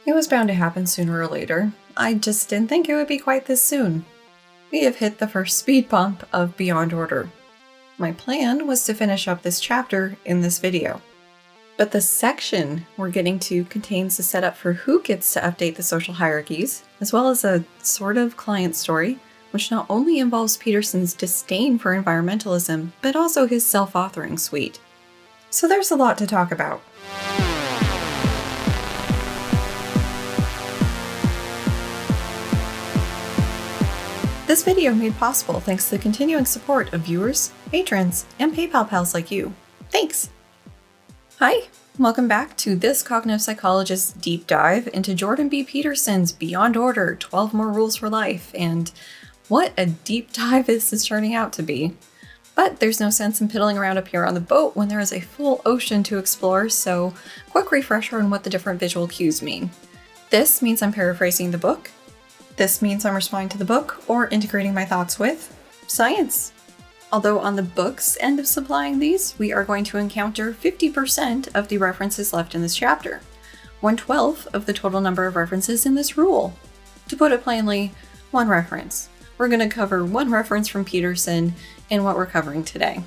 It was bound to happen sooner or later. I just didn't think it would be quite this soon. We have hit the first speed bump of Beyond Order. My plan was to finish up this chapter in this video. But the section we're getting to contains the setup for who gets to update the social hierarchies, as well as a sort of client story, which not only involves Peterson's disdain for environmentalism, but also his self-authoring suite. So there's a lot to talk about. This video made possible thanks to the continuing support of viewers, patrons, and PayPal pals like you. Thanks! Hi, welcome back to this cognitive psychologist's deep dive into Jordan B. Peterson's Beyond Order, 12 More Rules for Life, and what a deep dive this is turning out to be. But there's no sense in piddling around up here on the boat when there is a full ocean to explore, so quick refresher on what the different visual cues mean. This means I'm paraphrasing the book. This means I'm responding to the book or integrating my thoughts with science. Although on the book's end of supplying these, we are going to encounter 50% of the references left in this chapter, 1/12 of the total number of references in this rule. To put it plainly, one reference. We're going to cover one reference from Peterson in what we're covering today.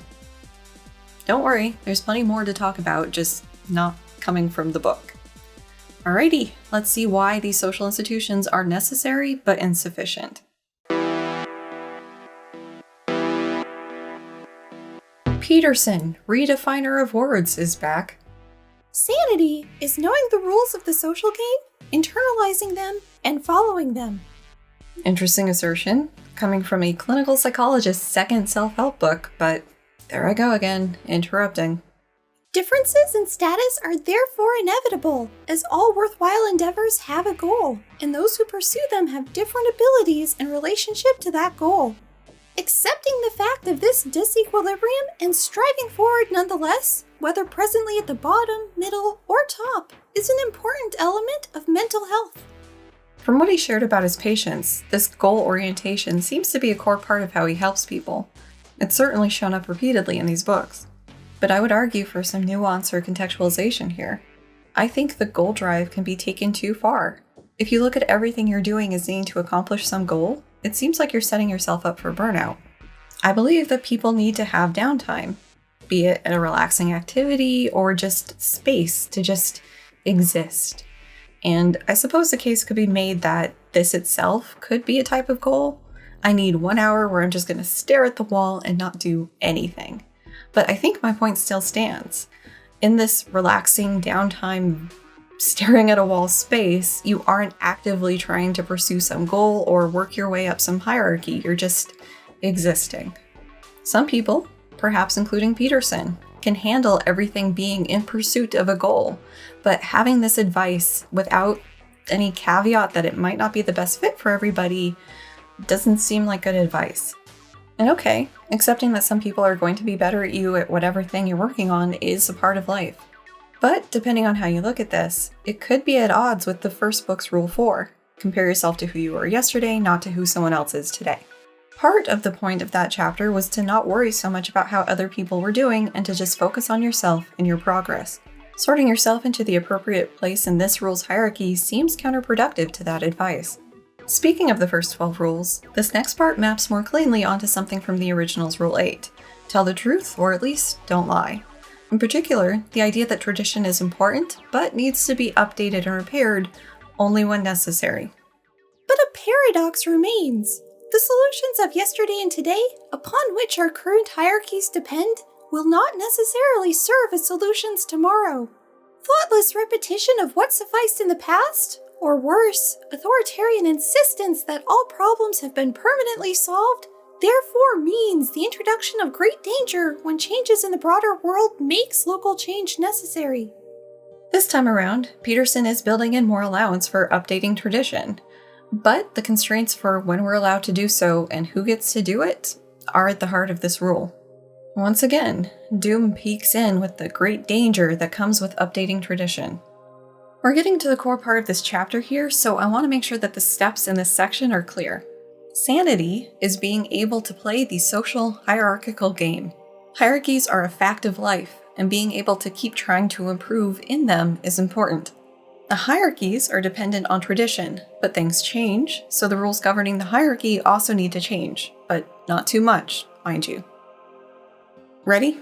Don't worry, there's plenty more to talk about, just not coming from the book. Alrighty, let's see why these social institutions are necessary but insufficient. Peterson, redefiner of words, is back. Sanity is knowing the rules of the social game, internalizing them, and following them. Interesting assertion, coming from a clinical psychologist's second self-help book, but there I go again, interrupting. Differences in status are therefore inevitable, as all worthwhile endeavors have a goal, and those who pursue them have different abilities in relationship to that goal. Accepting the fact of this disequilibrium and striving forward nonetheless, whether presently at the bottom, middle, or top, is an important element of mental health. From what he shared about his patients, this goal orientation seems to be a core part of how he helps people. It's certainly shown up repeatedly in these books. But I would argue for some nuance or contextualization here. I think the goal drive can be taken too far. If you look at everything you're doing as needing to accomplish some goal, it seems like you're setting yourself up for burnout. I believe that people need to have downtime, be it a relaxing activity or just space to just exist. And I suppose the case could be made that this itself could be a type of goal. I need 1 hour where I'm just going to stare at the wall and not do anything. But I think my point still stands. In this relaxing downtime, staring at a wall space, you aren't actively trying to pursue some goal or work your way up some hierarchy. You're just existing. Some people, perhaps including Peterson, can handle everything being in pursuit of a goal, but having this advice without any caveat that it might not be the best fit for everybody doesn't seem like good advice. And okay, accepting that some people are going to be better at you at whatever thing you're working on is a part of life. But depending on how you look at this, it could be at odds with the first book's Rule 4. Compare yourself to who you were yesterday, not to who someone else is today. Part of the point of that chapter was to not worry so much about how other people were doing and to just focus on yourself and your progress. Sorting yourself into the appropriate place in this rule's hierarchy seems counterproductive to that advice. Speaking of the first 12 rules, this next part maps more cleanly onto something from the original's Rule 8. Tell the truth, or at least don't lie. In particular, the idea that tradition is important, but needs to be updated and repaired only when necessary. But a paradox remains. The solutions of yesterday and today, upon which our current hierarchies depend, will not necessarily serve as solutions tomorrow. Thoughtless repetition of what sufficed in the past, or worse, authoritarian insistence that all problems have been permanently solved, therefore means the introduction of great danger when changes in the broader world makes local change necessary. This time around, Peterson is building in more allowance for updating tradition, but the constraints for when we're allowed to do so and who gets to do it are at the heart of this rule. Once again, doom peeks in with the great danger that comes with updating tradition. We're getting to the core part of this chapter here, so I want to make sure that the steps in this section are clear. Sanity is being able to play the social hierarchical game. Hierarchies are a fact of life, and being able to keep trying to improve in them is important. The hierarchies are dependent on tradition, but things change, so the rules governing the hierarchy also need to change, but not too much, mind you. Ready?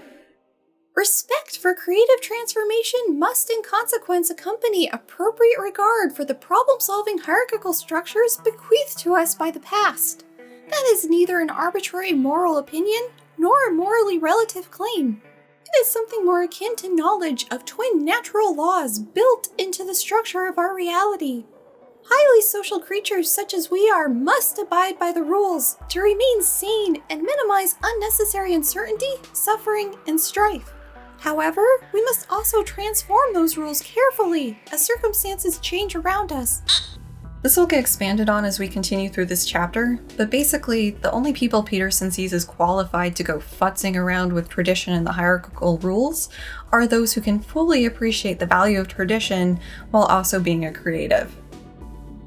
Respect for creative transformation must in consequence accompany appropriate regard for the problem-solving hierarchical structures bequeathed to us by the past. That is neither an arbitrary moral opinion nor a morally relative claim. It is something more akin to knowledge of twin natural laws built into the structure of our reality. Highly social creatures such as we are must abide by the rules to remain sane and minimize unnecessary uncertainty, suffering, and strife. However, we must also transform those rules carefully as circumstances change around us. This will get expanded on as we continue through this chapter, but basically, the only people Peterson sees as qualified to go futzing around with tradition and the hierarchical rules are those who can fully appreciate the value of tradition while also being a creative.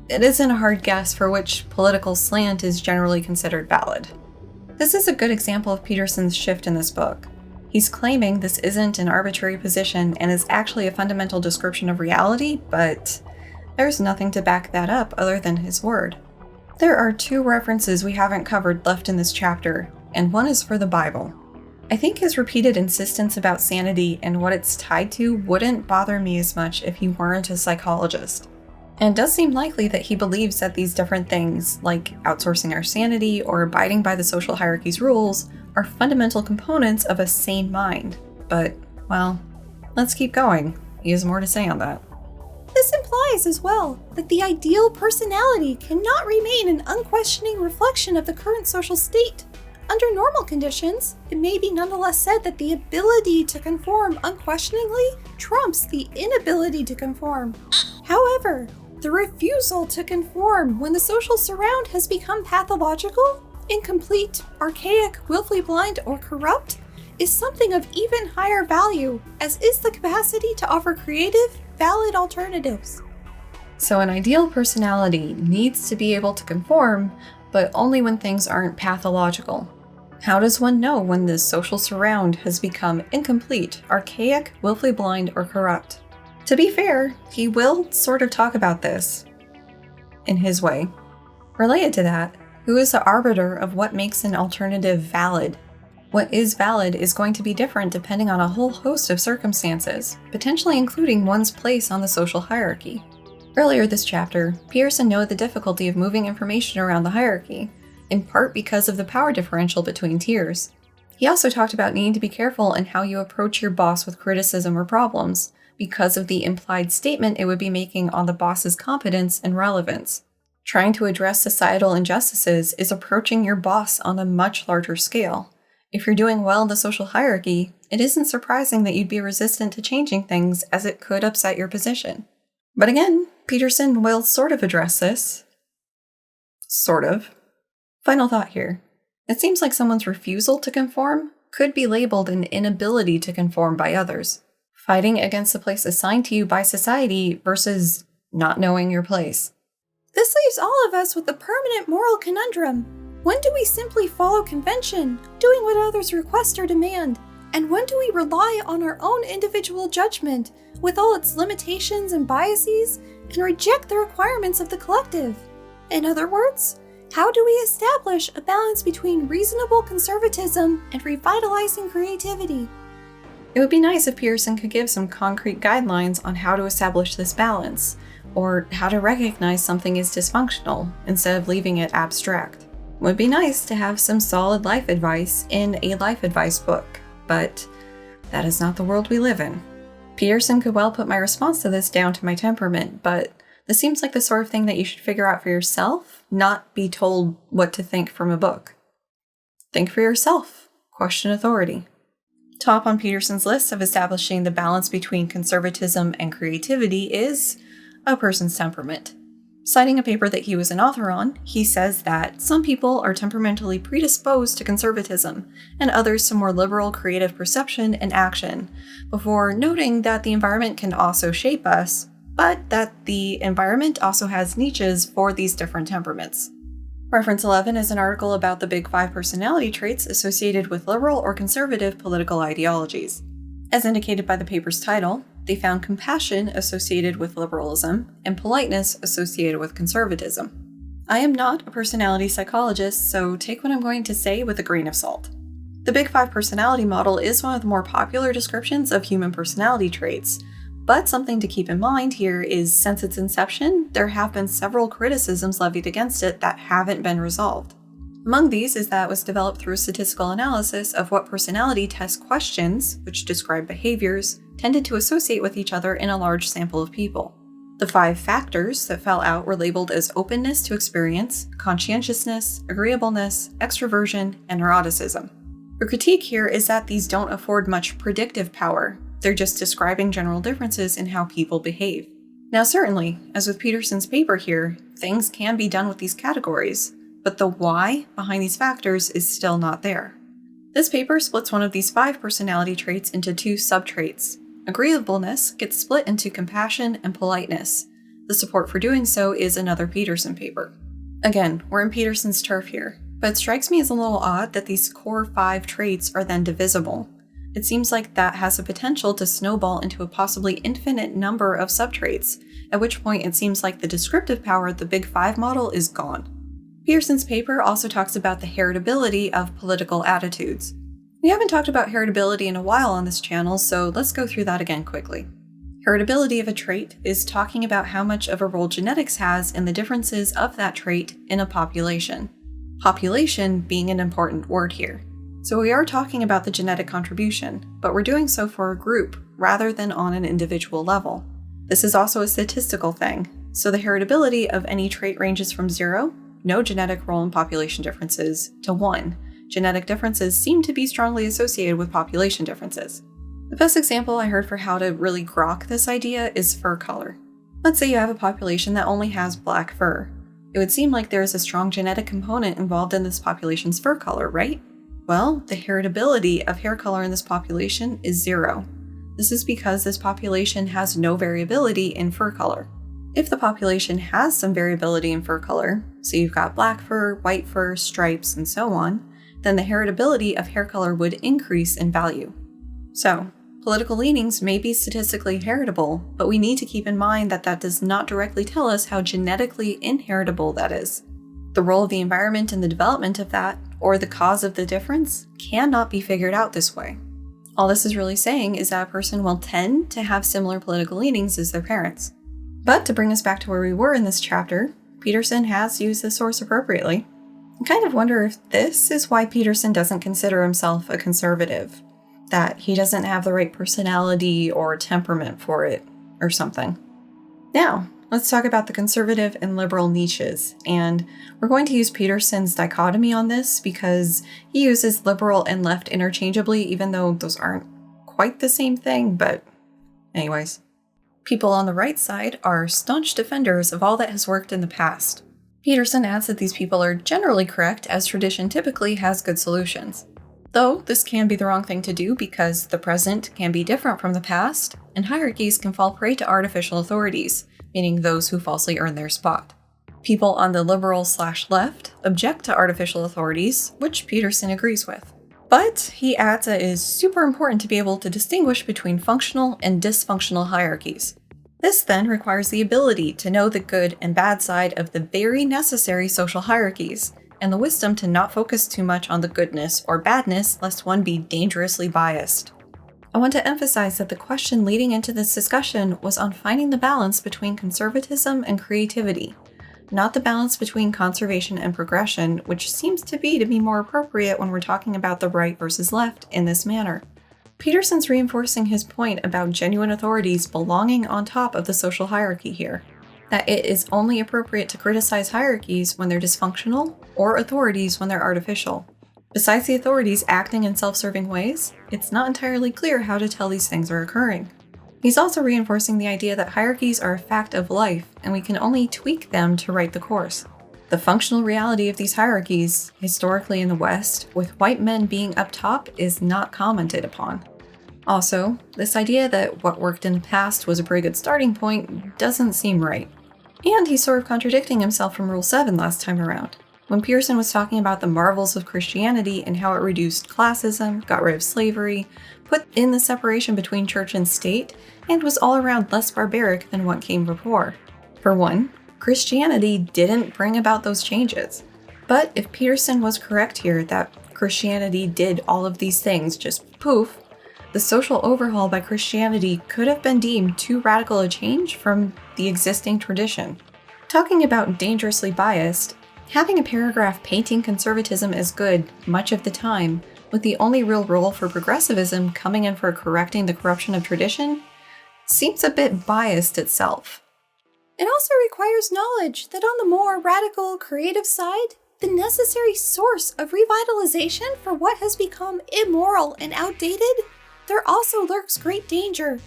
It isn't a hard guess for which political slant is generally considered valid. This is a good example of Peterson's shift in this book. He's claiming this isn't an arbitrary position and is actually a fundamental description of reality, but there's nothing to back that up other than his word. There are 2 references we haven't covered left in this chapter, and one is for the Bible. I think his repeated insistence about sanity and what it's tied to wouldn't bother me as much if he weren't a psychologist. And it does seem likely that he believes that these different things, like outsourcing our sanity or abiding by the social hierarchy's rules, are fundamental components of a sane mind. But, well, let's keep going. He has more to say on that. This implies as well that the ideal personality cannot remain an unquestioning reflection of the current social state. Under normal conditions, it may be nonetheless said that the ability to conform unquestioningly trumps the inability to conform. However, the refusal to conform when the social surround has become pathological, incomplete, archaic, willfully blind, or corrupt is something of even higher value, as is the capacity to offer creative, valid alternatives. So an ideal personality needs to be able to conform, but only when things aren't pathological. How does one know when the social surround has become incomplete, archaic, willfully blind, or corrupt? To be fair, he will sort of talk about this in his way. Related to that, who is the arbiter of what makes an alternative valid? What is valid is going to be different depending on a whole host of circumstances, potentially including one's place on the social hierarchy. Earlier this chapter, Peterson noted the difficulty of moving information around the hierarchy, in part because of the power differential between tiers. He also talked about needing to be careful in how you approach your boss with criticism or problems, because of the implied statement it would be making on the boss's competence and relevance. Trying to address societal injustices is approaching your boss on a much larger scale. If you're doing well in the social hierarchy, it isn't surprising that you'd be resistant to changing things as it could upset your position. But again, Peterson will sort of address this. Sort of. Final thought here. It seems like someone's refusal to conform could be labeled an inability to conform by others. Fighting against the place assigned to you by society versus not knowing your place. This leaves all of us with a permanent moral conundrum. When do we simply follow convention, doing what others request or demand? And when do we rely on our own individual judgment, with all its limitations and biases, and reject the requirements of the collective? In other words, how do we establish a balance between reasonable conservatism and revitalizing creativity? It would be nice if Peterson could give some concrete guidelines on how to establish this balance, or how to recognize something is dysfunctional instead of leaving it abstract. It would be nice to have some solid life advice in a life advice book, but that is not the world we live in. Peterson could well put my response to this down to my temperament, but this seems like the sort of thing that you should figure out for yourself, not be told what to think from a book. Think for yourself. Question authority. Top on Peterson's list of establishing the balance between conservatism and creativity is a person's temperament. Citing a paper that he was an author on, he says that some people are temperamentally predisposed to conservatism, and others to more liberal creative perception and action, before noting that the environment can also shape us, but that the environment also has niches for these different temperaments. Reference 11 is an article about the Big Five personality traits associated with liberal or conservative political ideologies. As indicated by the paper's title, they found compassion associated with liberalism and politeness associated with conservatism. I am not a personality psychologist, so take what I'm going to say with a grain of salt. The Big Five personality model is one of the more popular descriptions of human personality traits, but something to keep in mind here is since its inception, there have been several criticisms levied against it that haven't been resolved. Among these is that it was developed through statistical analysis of what personality test questions, which describe behaviors, tended to associate with each other in a large sample of people. The 5 factors that fell out were labeled as openness to experience, conscientiousness, agreeableness, extroversion, and neuroticism. The critique here is that these don't afford much predictive power. They're just describing general differences in how people behave. Now certainly, as with Peterson's paper here, things can be done with these categories, but the why behind these factors is still not there. This paper splits one of these 5 personality traits into 2 subtraits. Agreeableness gets split into compassion and politeness. The support for doing so is another Peterson paper. Again, we're in Peterson's turf here, but it strikes me as a little odd that these core 5 traits are then divisible. It seems like that has a potential to snowball into a possibly infinite number of subtraits, at which point it seems like the descriptive power of the Big Five model is gone. Peterson's paper also talks about the heritability of political attitudes. We haven't talked about heritability in a while on this channel, so let's go through that again quickly. Heritability of a trait is talking about how much of a role genetics has in the differences of that trait in a population. Population being an important word here. So we are talking about the genetic contribution, but we're doing so for a group rather than on an individual level. This is also a statistical thing, so the heritability of any trait ranges from 0, no genetic role in population differences, to 1. Genetic differences seem to be strongly associated with population differences. The best example I heard for how to really grok this idea is fur color. Let's say you have a population that only has black fur. It would seem like there is a strong genetic component involved in this population's fur color, right? Well, the heritability of hair color in this population is 0. This is because this population has no variability in fur color. If the population has some variability in fur color, so you've got black fur, white fur, stripes, and so on, then the heritability of hair color would increase in value. So, political leanings may be statistically heritable, but we need to keep in mind that that does not directly tell us how genetically inheritable that is. The role of the environment in the development of that, or the cause of the difference, cannot be figured out this way. All this is really saying is that a person will tend to have similar political leanings as their parents. But to bring us back to where we were in this chapter, Peterson has used this source appropriately. I kind of wonder if this is why Peterson doesn't consider himself a conservative, that he doesn't have the right personality or temperament for it, or something. Now, let's talk about the conservative and liberal niches, and we're going to use Peterson's dichotomy on this because he uses liberal and left interchangeably, even though those aren't quite the same thing, but anyways. People on the right side are staunch defenders of all that has worked in the past. Peterson adds that these people are generally correct, as tradition typically has good solutions. Though this can be the wrong thing to do because the present can be different from the past, and hierarchies can fall prey to artificial authorities, meaning those who falsely earn their spot. People on the liberal/left object to artificial authorities, which Peterson agrees with. But he adds that it is super important to be able to distinguish between functional and dysfunctional hierarchies. This then requires the ability to know the good and bad side of the very necessary social hierarchies, and the wisdom to not focus too much on the goodness or badness lest one be dangerously biased. I want to emphasize that the question leading into this discussion was on finding the balance between conservatism and creativity, not the balance between conservation and progression, which seems to be more appropriate when we're talking about the right versus left in this manner. Peterson's reinforcing his point about genuine authorities belonging on top of the social hierarchy here, that it is only appropriate to criticize hierarchies when they're dysfunctional or authorities when they're artificial. Besides the authorities acting in self-serving ways, it's not entirely clear how to tell these things are occurring. He's also reinforcing the idea that hierarchies are a fact of life and we can only tweak them to right the course. The functional reality of these hierarchies, historically in the West, with white men being up top, is not commented upon. Also, this idea that what worked in the past was a pretty good starting point doesn't seem right. And he's sort of contradicting himself from Rule 7 last time around, when Peterson was talking about the marvels of Christianity and how it reduced classism, got rid of slavery, put in the separation between church and state, and was all around less barbaric than what came before. For one, Christianity didn't bring about those changes. But if Peterson was correct here that Christianity did all of these things just poof, the social overhaul by Christianity could have been deemed too radical a change from the existing tradition. Talking about dangerously biased, having a paragraph painting conservatism as good much of the time, with the only real role for progressivism coming in for correcting the corruption of tradition, seems a bit biased itself. It also requires knowledge that on the more radical, creative side, the necessary source of revitalization for what has become immoral and outdated, there also lurks great danger.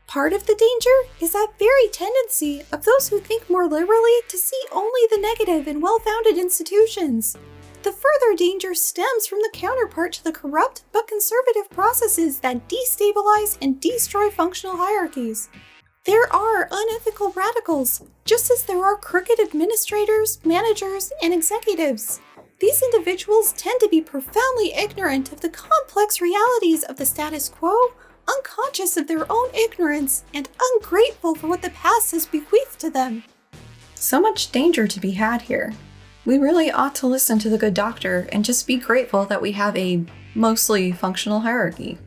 Part of the danger is that very tendency of those who think more liberally to see only the negative in well-founded institutions. The further danger stems from the counterpart to the corrupt but conservative processes that destabilize and destroy functional hierarchies. There are unethical radicals, just as there are crooked administrators, managers, and executives. These individuals tend to be profoundly ignorant of the complex realities of the status quo, unconscious of their own ignorance, and ungrateful for what the past has bequeathed to them. So much danger to be had here. We really ought to listen to the good doctor and just be grateful that we have a mostly functional hierarchy.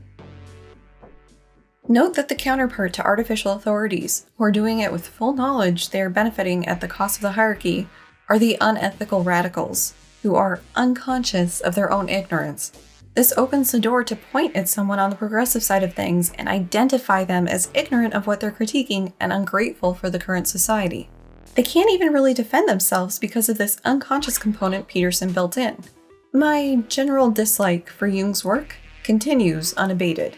Note that the counterpart to artificial authorities, who are doing it with full knowledge they are benefiting at the cost of the hierarchy, are the unethical radicals, who are unconscious of their own ignorance. This opens the door to point at someone on the progressive side of things and identify them as ignorant of what they're critiquing and ungrateful for the current society. They can't even really defend themselves because of this unconscious component Peterson built in. My general dislike for Jung's work continues unabated.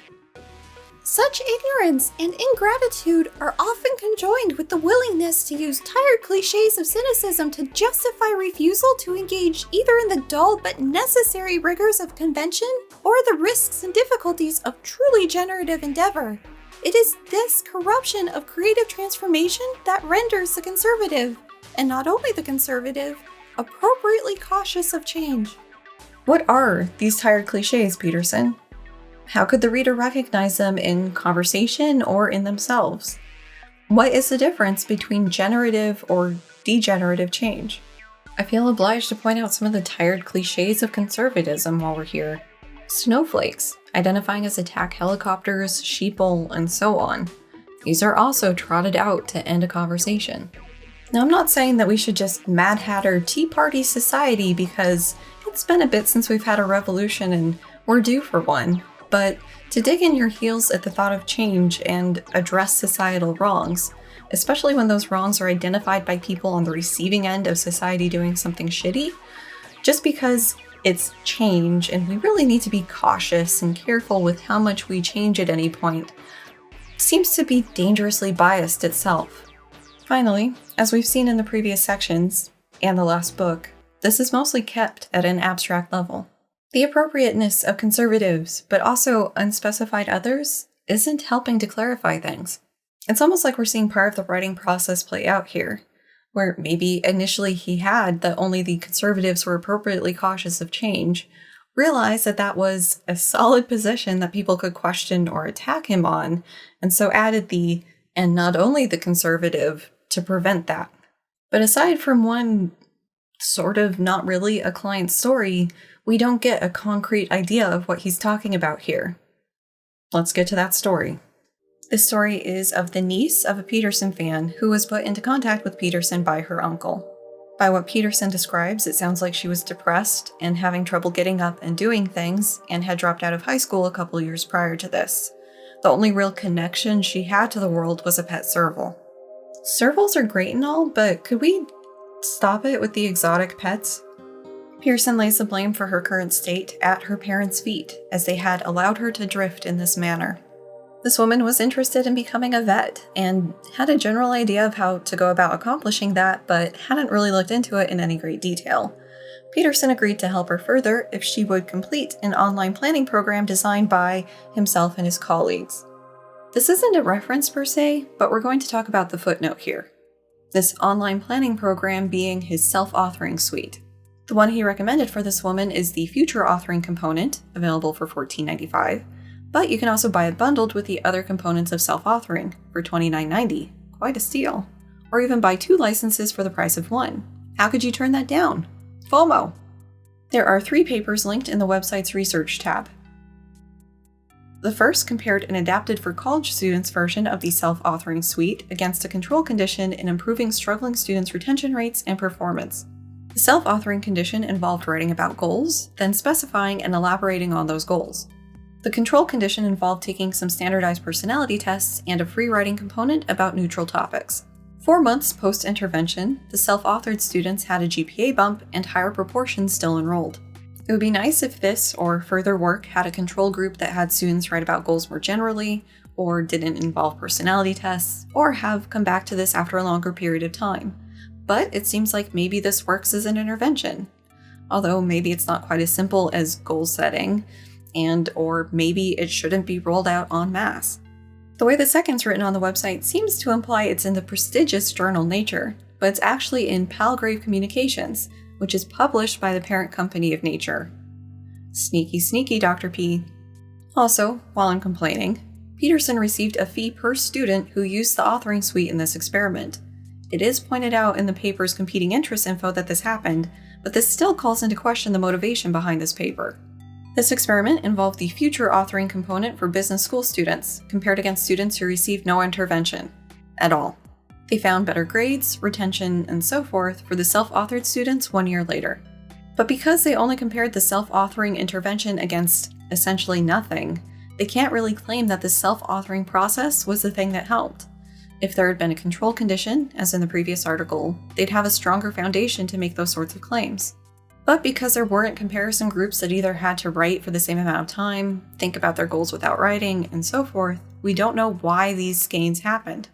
Such ignorance and ingratitude are often conjoined with the willingness to use tired cliches of cynicism to justify refusal to engage either in the dull but necessary rigors of convention or the risks and difficulties of truly generative endeavor. It is this corruption of creative transformation that renders the conservative, and not only the conservative, appropriately cautious of change. What are these tired cliches, Peterson? How could the reader recognize them in conversation or in themselves? What is the difference between generative or degenerative change? I feel obliged to point out some of the tired cliches of conservatism while we're here. Snowflakes, identifying as attack helicopters, sheeple, and so on. These are also trotted out to end a conversation. Now, I'm not saying that we should just Mad Hatter Tea Party society because it's been a bit since we've had a revolution and we're due for one. But to dig in your heels at the thought of change and address societal wrongs, especially when those wrongs are identified by people on the receiving end of society doing something shitty, just because it's change and we really need to be cautious and careful with how much we change at any point, seems to be dangerously biased itself. Finally, as we've seen in the previous sections, and the last book, this is mostly kept at an abstract level. The appropriateness of conservatives, but also unspecified others, isn't helping to clarify things. It's almost like we're seeing part of the writing process play out here, where maybe initially he had that only the conservatives were appropriately cautious of change, realized that that was a solid position that people could question or attack him on, and so added the "and not only the conservative" to prevent that. But aside from one sort of not really a client story, we don't get a concrete idea of what he's talking about here. Let's get to that story. This story is of the niece of a Peterson fan who was put into contact with Peterson by her uncle. By what Peterson describes, it sounds like she was depressed and having trouble getting up and doing things, and had dropped out of high school a couple years prior to this. The only real connection she had to the world was a pet serval. Servals are great and all, but could we stop it with the exotic pets? Pearson lays the blame for her current state at her parents' feet, as they had allowed her to drift in this manner. This woman was interested in becoming a vet, and had a general idea of how to go about accomplishing that, but hadn't really looked into it in any great detail. Peterson agreed to help her further if she would complete an online planning program designed by himself and his colleagues. This isn't a reference per se, but we're going to talk about the footnote here. This online planning program being his self-authoring suite. The one he recommended for this woman is the future authoring component, available for $14.95, But you can also buy it bundled with the other components of self-authoring for $29.90. Quite a steal. Or even buy 2 licenses for the price of 1. How could you turn that down? FOMO! There are 3 papers linked in the website's research tab. The first compared an adapted for college students version of the self-authoring suite against a control condition in improving struggling students' retention rates and performance. The self-authoring condition involved writing about goals, then specifying and elaborating on those goals. The control condition involved taking some standardized personality tests and a free writing component about neutral topics. 4 months post-intervention, the self-authored students had a GPA bump and higher proportions still enrolled. It would be nice if this or further work had a control group that had students write about goals more generally, or didn't involve personality tests, or have come back to this after a longer period of time. But it seems like maybe this works as an intervention. Although maybe it's not quite as simple as goal setting, or maybe it shouldn't be rolled out en masse. The way the second's written on the website seems to imply it's in the prestigious journal Nature, but it's actually in Palgrave Communications, which is published by the parent company of Nature. Sneaky, sneaky, Dr. P. Also, while I'm complaining, Peterson received a fee per student who used the authoring suite in this experiment. It is pointed out in the paper's competing interest info that this happened, but this still calls into question the motivation behind this paper. This experiment involved the future authoring component for business school students, compared against students who received no intervention at all. They found better grades, retention, and so forth for the self-authored students 1 year later. But because they only compared the self-authoring intervention against essentially nothing, they can't really claim that the self-authoring process was the thing that helped. If there had been a control condition, as in the previous article, they'd have a stronger foundation to make those sorts of claims. But because there weren't comparison groups that either had to write for the same amount of time, think about their goals without writing, and so forth, we don't know why these gains happened.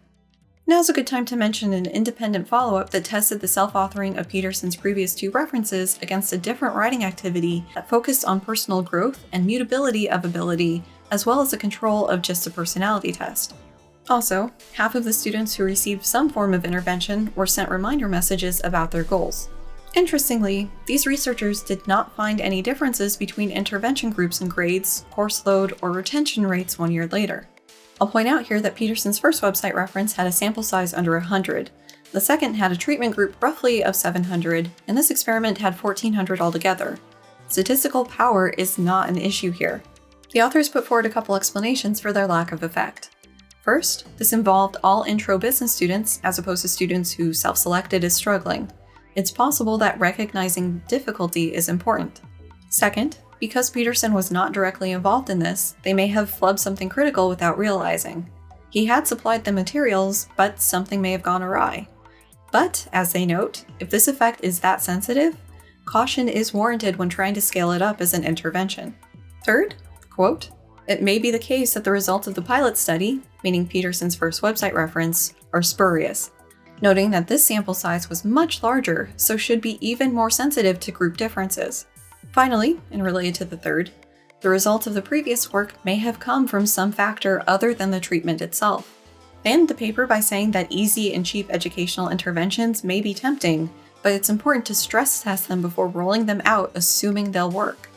Now's a good time to mention an independent follow-up that tested the self-authoring of Peterson's previous 2 references against a different writing activity that focused on personal growth and mutability of ability, as well as the control of just a personality test. Also, half of the students who received some form of intervention were sent reminder messages about their goals. Interestingly, these researchers did not find any differences between intervention groups in grades, course load, or retention rates 1 year later. I'll point out here that Peterson's first website reference had a sample size under 100. The second had a treatment group roughly of 700, and this experiment had 1,400 altogether. Statistical power is not an issue here. The authors put forward a couple explanations for their lack of effect. First, this involved all intro business students as opposed to students who self-selected as struggling. It's possible that recognizing difficulty is important. Second, because Peterson was not directly involved in this, they may have flubbed something critical without realizing. He had supplied the materials, but something may have gone awry. But, as they note, if this effect is that sensitive, caution is warranted when trying to scale it up as an intervention. Third, quote, "It may be the case that the results of the pilot study," meaning Peterson's first website reference, "are spurious," noting that this sample size was much larger, so should be even more sensitive to group differences. Finally, and related to the third, the results of the previous work may have come from some factor other than the treatment itself. They end the paper by saying that easy and cheap educational interventions may be tempting, but it's important to stress test them before rolling them out assuming they'll work.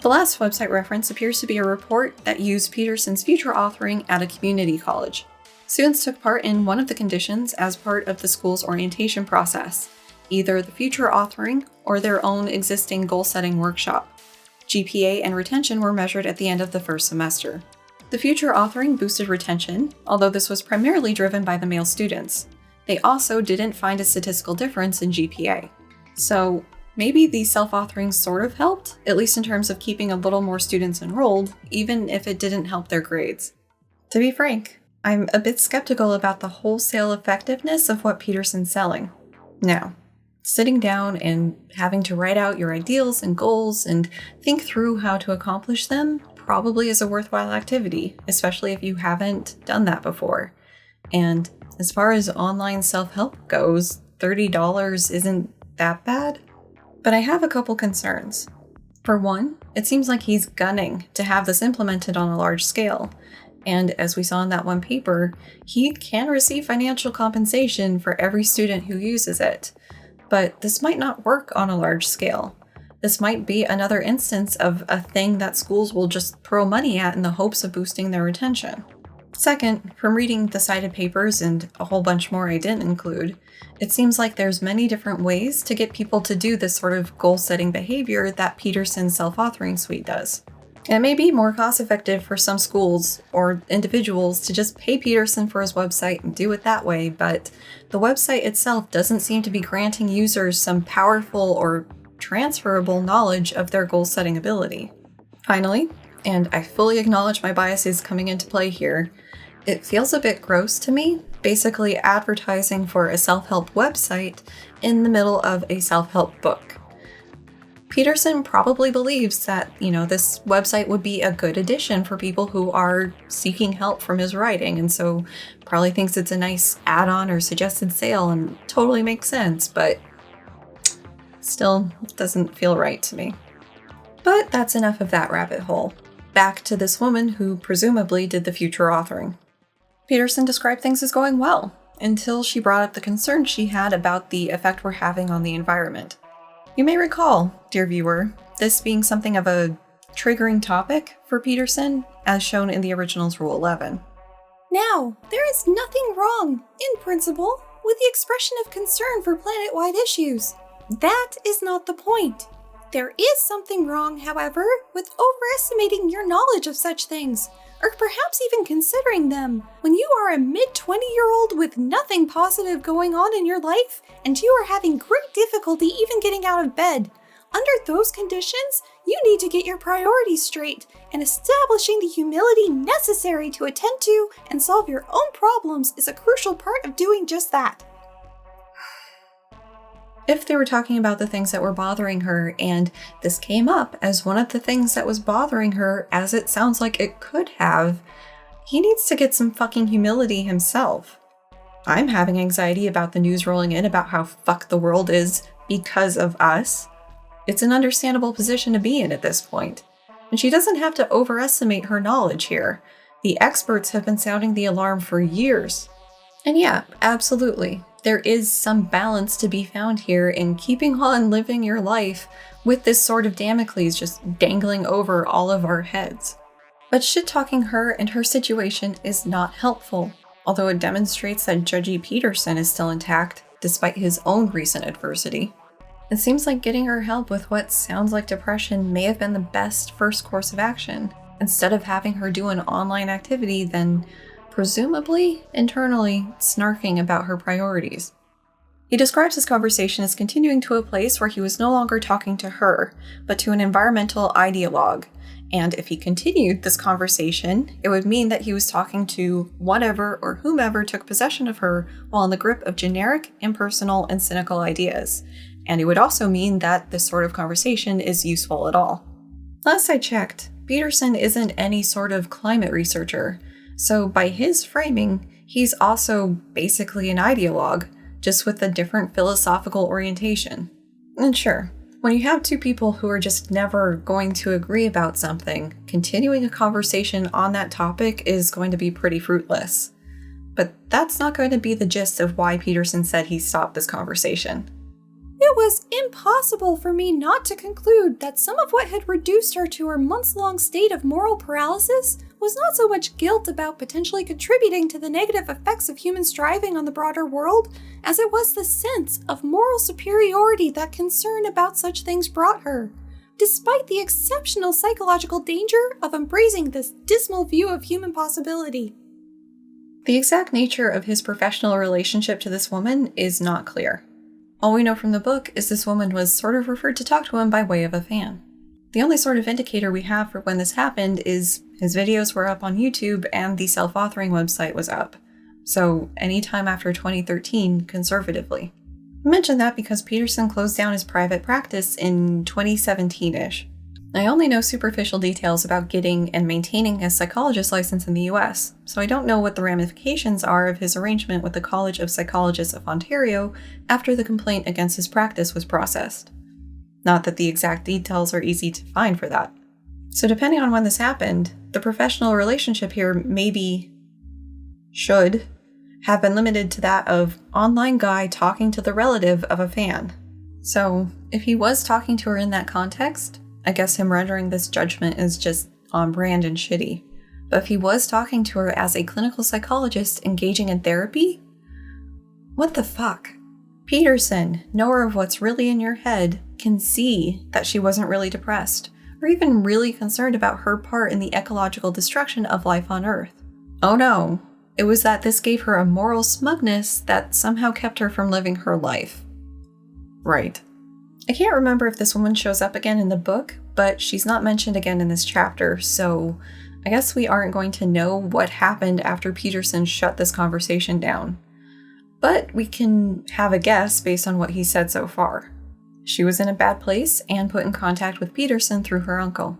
The last website reference appears to be a report that used Peterson's future authoring at a community college. Students took part in one of the conditions as part of the school's orientation process, either the future authoring or their own existing goal-setting workshop. GPA and retention were measured at the end of the first semester. The future authoring boosted retention, although this was primarily driven by the male students. They also didn't find a statistical difference in GPA. So maybe the self-authoring sort of helped, at least in terms of keeping a little more students enrolled, even if it didn't help their grades. To be frank, I'm a bit skeptical about the wholesale effectiveness of what Peterson's selling. Now, sitting down and having to write out your ideals and goals and think through how to accomplish them probably is a worthwhile activity, especially if you haven't done that before. And as far as online self-help goes, $30 isn't that bad. But I have a couple concerns. For one, it seems like he's gunning to have this implemented on a large scale. And as we saw in that one paper, he can receive financial compensation for every student who uses it. But this might not work on a large scale. This might be another instance of a thing that schools will just throw money at in the hopes of boosting their retention. Second, from reading the cited papers and a whole bunch more I didn't include, it seems like there's many different ways to get people to do this sort of goal-setting behavior that Peterson's self-authoring suite does. It may be more cost-effective for some schools or individuals to just pay Peterson for his website and do it that way, but the website itself doesn't seem to be granting users some powerful or transferable knowledge of their goal-setting ability. Finally, and I fully acknowledge my biases coming into play here, it feels a bit gross to me, basically advertising for a self-help website in the middle of a self-help book. Peterson probably believes that, this website would be a good addition for people who are seeking help from his writing, and so probably thinks it's a nice add-on or suggested sale and totally makes sense, but still doesn't feel right to me. But that's enough of that rabbit hole. Back to this woman who presumably did the future authoring. Peterson described things as going well, until she brought up the concern she had about the effect we're having on the environment. You may recall, dear viewer, this being something of a triggering topic for Peterson, as shown in the original's Rule 11. Now, there is nothing wrong, in principle, with the expression of concern for planet-wide issues. That is not the point. There is something wrong, however, with overestimating your knowledge of such things, or perhaps even considering them, when you are a mid-20-year-old with nothing positive going on in your life, and you are having great difficulty even getting out of bed. Under those conditions, you need to get your priorities straight, and establishing the humility necessary to attend to and solve your own problems is a crucial part of doing just that. If they were talking about the things that were bothering her, and this came up as one of the things that was bothering her, as it sounds like it could have, he needs to get some fucking humility himself. I'm having anxiety about the news rolling in about how fucked the world is because of us. It's an understandable position to be in at this point. And she doesn't have to overestimate her knowledge here. The experts have been sounding the alarm for years. And yeah, absolutely. There is some balance to be found here in keeping on living your life with this sword of Damocles just dangling over all of our heads. But shit-talking her and her situation is not helpful, although it demonstrates that Judgy Peterson is still intact despite his own recent adversity. It seems like getting her help with what sounds like depression may have been the best first course of action, instead of having her do an online activity then presumably internally snarking about her priorities. He describes his conversation as continuing to a place where he was no longer talking to her, but to an environmental ideologue, and if he continued this conversation, it would mean that he was talking to whatever or whomever took possession of her while in the grip of generic, impersonal, and cynical ideas, and it would also mean that this sort of conversation is useful at all. Last I checked, Peterson isn't any sort of climate researcher, so by his framing, he's also basically an ideologue, just with a different philosophical orientation. And sure, when you have two people who are just never going to agree about something, continuing a conversation on that topic is going to be pretty fruitless. But that's not going to be the gist of why Peterson said he stopped this conversation. It was impossible for me not to conclude that some of what had reduced her to her months-long state of moral paralysis was not so much guilt about potentially contributing to the negative effects of human striving on the broader world, as it was the sense of moral superiority that concern about such things brought her, despite the exceptional psychological danger of embracing this dismal view of human possibility. The exact nature of his professional relationship to this woman is not clear. All we know from the book is this woman was sort of referred to talk to him by way of a fan. The only sort of indicator we have for when this happened is his videos were up on YouTube and the self-authoring website was up. So anytime after 2013, conservatively. I mention that because Peterson closed down his private practice in 2017-ish. I only know superficial details about getting and maintaining a psychologist license in the US, so I don't know what the ramifications are of his arrangement with the College of Psychologists of Ontario after the complaint against his practice was processed. Not that the exact details are easy to find for that. So depending on when this happened, the professional relationship here should have been limited to that of online guy talking to the relative of a fan. So, if he was talking to her in that context, I guess him rendering this judgment is just on brand and shitty. But if he was talking to her as a clinical psychologist engaging in therapy, what the fuck? Peterson, knower of what's really in your head, can see that she wasn't really depressed, or even really concerned about her part in the ecological destruction of life on Earth. Oh no, it was that this gave her a moral smugness that somehow kept her from living her life. Right. I can't remember if this woman shows up again in the book, but she's not mentioned again in this chapter, so I guess we aren't going to know what happened after Peterson shut this conversation down. But we can have a guess based on what he said so far. She was in a bad place and put in contact with Peterson through her uncle.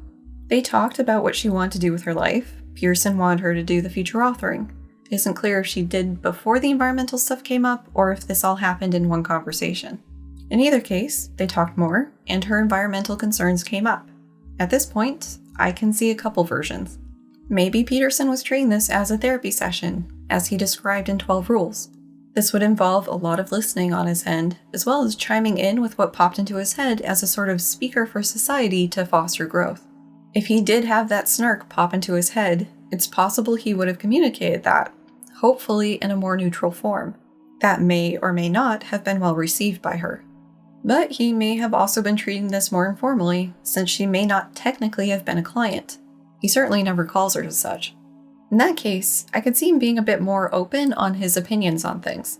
They talked about what she wanted to do with her life. Peterson wanted her to do the future authoring. It isn't clear if she did before the environmental stuff came up or if this all happened in one conversation. In either case, they talked more, and her environmental concerns came up. At this point, I can see a couple versions. Maybe Peterson was treating this as a therapy session, as he described in 12 Rules. This would involve a lot of listening on his end, as well as chiming in with what popped into his head as a sort of speaker for society to foster growth. If he did have that snark pop into his head, it's possible he would have communicated that, hopefully in a more neutral form. That may or may not have been well received by her. But he may have also been treating this more informally, since she may not technically have been a client. He certainly never calls her as such. In that case, I could see him being a bit more open on his opinions on things.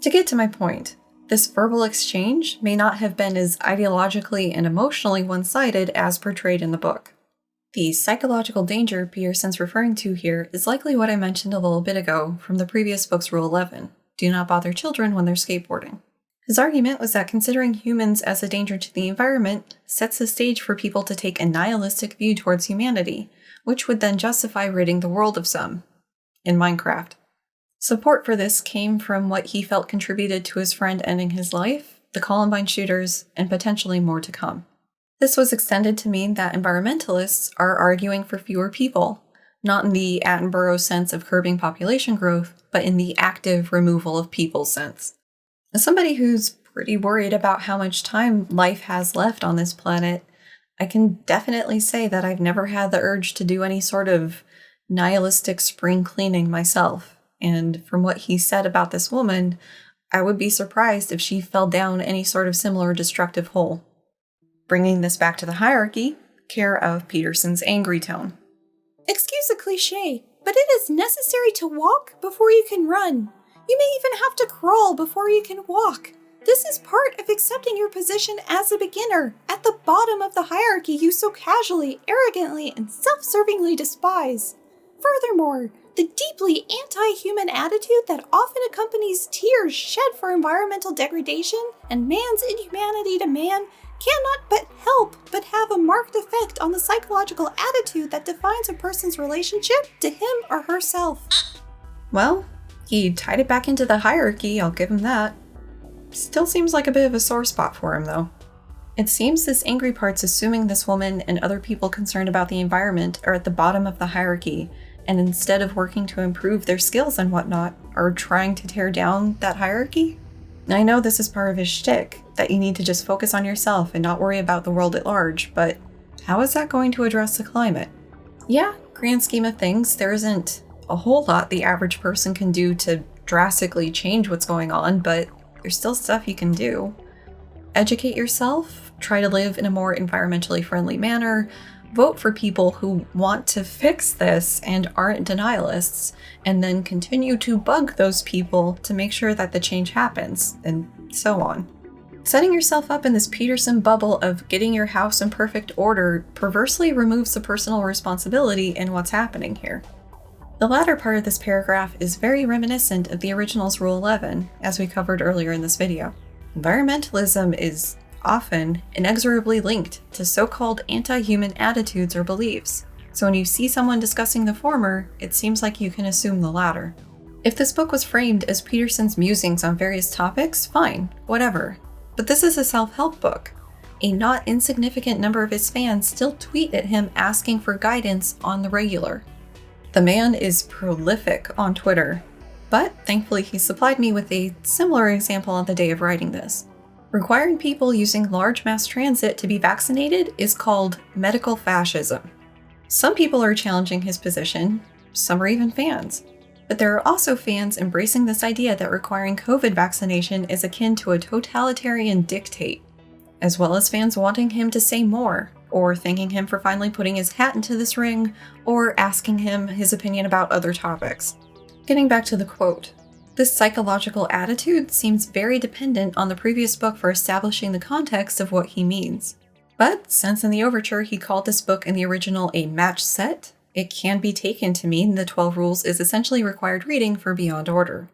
To get to my point, this verbal exchange may not have been as ideologically and emotionally one-sided as portrayed in the book. The psychological danger Peterson's referring to here is likely what I mentioned a little bit ago from the previous book's Rule 11, do not bother children when they're skateboarding. His argument was that considering humans as a danger to the environment sets the stage for people to take a nihilistic view towards humanity, which would then justify ridding the world of some. In Minecraft. Support for this came from what he felt contributed to his friend ending his life, the Columbine shooters, and potentially more to come. This was extended to mean that environmentalists are arguing for fewer people, not in the Attenborough sense of curbing population growth, but in the active removal of people sense. As somebody who's pretty worried about how much time life has left on this planet, I can definitely say that I've never had the urge to do any sort of nihilistic spring cleaning myself. And from what he said about this woman, I would be surprised if she fell down any sort of similar destructive hole. Bringing this back to the hierarchy, care of Peterson's angry tone. Excuse the cliche, but it is necessary to walk before you can run. You may even have to crawl before you can walk. This is part of accepting your position as a beginner, at the bottom of the hierarchy you so casually, arrogantly, and self-servingly despise. Furthermore, the deeply anti-human attitude that often accompanies tears shed for environmental degradation and man's inhumanity to man cannot but help but have a marked effect on the psychological attitude that defines a person's relationship to him or herself. Well, he tied it back into the hierarchy, I'll give him that. Still seems like a bit of a sore spot for him, though. It seems this angry part's assuming this woman and other people concerned about the environment are at the bottom of the hierarchy, and instead of working to improve their skills and whatnot, are trying to tear down that hierarchy. I know this is part of his shtick, that you need to just focus on yourself and not worry about the world at large, but how is that going to address the climate? Yeah, grand scheme of things, there isn't a whole lot the average person can do to drastically change what's going on, but there's still stuff you can do. Educate yourself, try to live in a more environmentally friendly manner, vote for people who want to fix this and aren't denialists, and then continue to bug those people to make sure that the change happens, and so on. Setting yourself up in this Peterson bubble of getting your house in perfect order perversely removes the personal responsibility in what's happening here. The latter part of this paragraph is very reminiscent of the original's Rule 11, as we covered earlier in this video. Environmentalism is often inexorably linked to so-called anti-human attitudes or beliefs, so when you see someone discussing the former, it seems like you can assume the latter. If this book was framed as Peterson's musings on various topics, fine, whatever. But this is a self-help book. A not insignificant number of his fans still tweet at him asking for guidance on the regular. The man is prolific on Twitter, but thankfully he supplied me with a similar example on the day of writing this. Requiring people using large mass transit to be vaccinated is called medical fascism. Some people are challenging his position, some are even fans. But there are also fans embracing this idea that requiring COVID vaccination is akin to a totalitarian dictate, as well as fans wanting him to say more, or thanking him for finally putting his hat into this ring, or asking him his opinion about other topics. Getting back to the quote, this psychological attitude seems very dependent on the previous book for establishing the context of what he means. But since in the overture he called this book in the original a match set, it can be taken to mean the 12 Rules is essentially required reading for Beyond Order.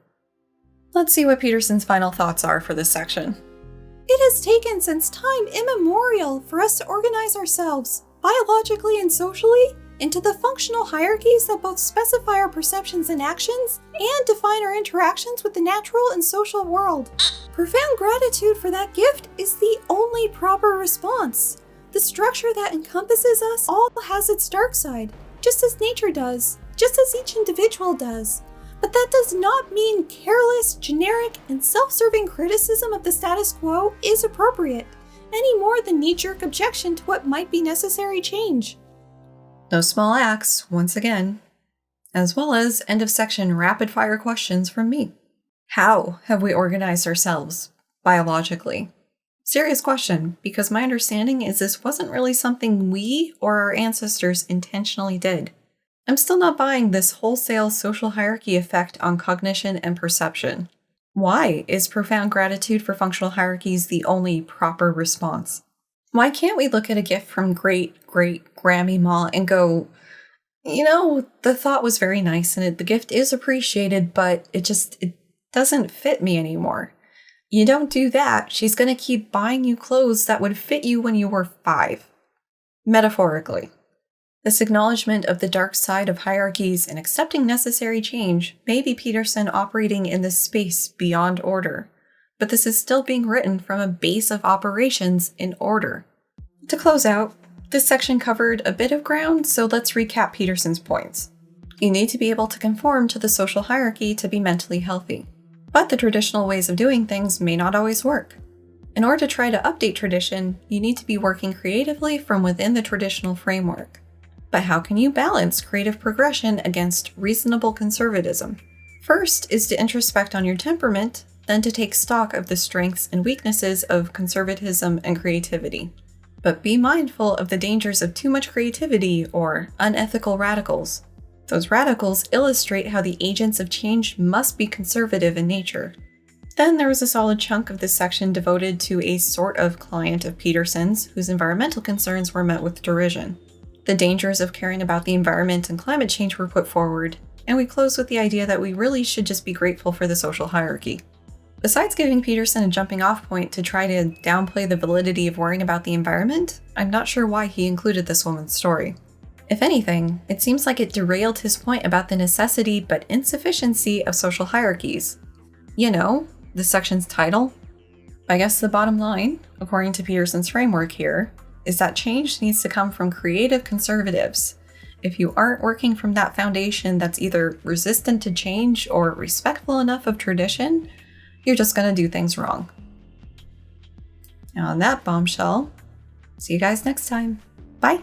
Let's see what Peterson's final thoughts are for this section. It has taken since time immemorial for us to organize ourselves, biologically and socially, into the functional hierarchies that both specify our perceptions and actions, and define our interactions with the natural and social world. Profound gratitude for that gift is the only proper response. The structure that encompasses us all has its dark side, just as nature does, just as each individual does. But that does not mean careless, generic, and self-serving criticism of the status quo is appropriate, any more than knee-jerk objection to what might be necessary change. No small acts, once again, as well as end-of-section rapid-fire questions from me. How have we organized ourselves, biologically? Serious question, because my understanding is this wasn't really something we or our ancestors intentionally did. I'm still not buying this wholesale social hierarchy effect on cognition and perception. Why is profound gratitude for functional hierarchies the only proper response? Why can't we look at a gift from great-great-grandmama and go, the thought was very nice and the gift is appreciated, but it doesn't fit me anymore. You don't do that, she's going to keep buying you clothes that would fit you when you were 5. Metaphorically. This acknowledgement of the dark side of hierarchies and accepting necessary change may be Peterson operating in this space beyond order, but this is still being written from a base of operations in order. To close out, this section covered a bit of ground, so let's recap Peterson's points. You need to be able to conform to the social hierarchy to be mentally healthy. But the traditional ways of doing things may not always work. In order to try to update tradition, you need to be working creatively from within the traditional framework. But how can you balance creative progression against reasonable conservatism? First is to introspect on your temperament, then to take stock of the strengths and weaknesses of conservatism and creativity. But be mindful of the dangers of too much creativity or unethical radicals. Those radicals illustrate how the agents of change must be conservative in nature. Then there was a solid chunk of this section devoted to a sort of client of Peterson's whose environmental concerns were met with derision. The dangers of caring about the environment and climate change were put forward, and we close with the idea that we really should just be grateful for the social hierarchy. Besides giving Peterson a jumping off point to try to downplay the validity of worrying about the environment, I'm not sure why he included this woman's story. If anything, it seems like it derailed his point about the necessity but insufficiency of social hierarchies. The section's title? I guess the bottom line, according to Peterson's framework here, is that change needs to come from creative conservatives. If you aren't working from that foundation that's either resistant to change or respectful enough of tradition, you're just going to do things wrong. Now on that bombshell, see you guys next time. Bye!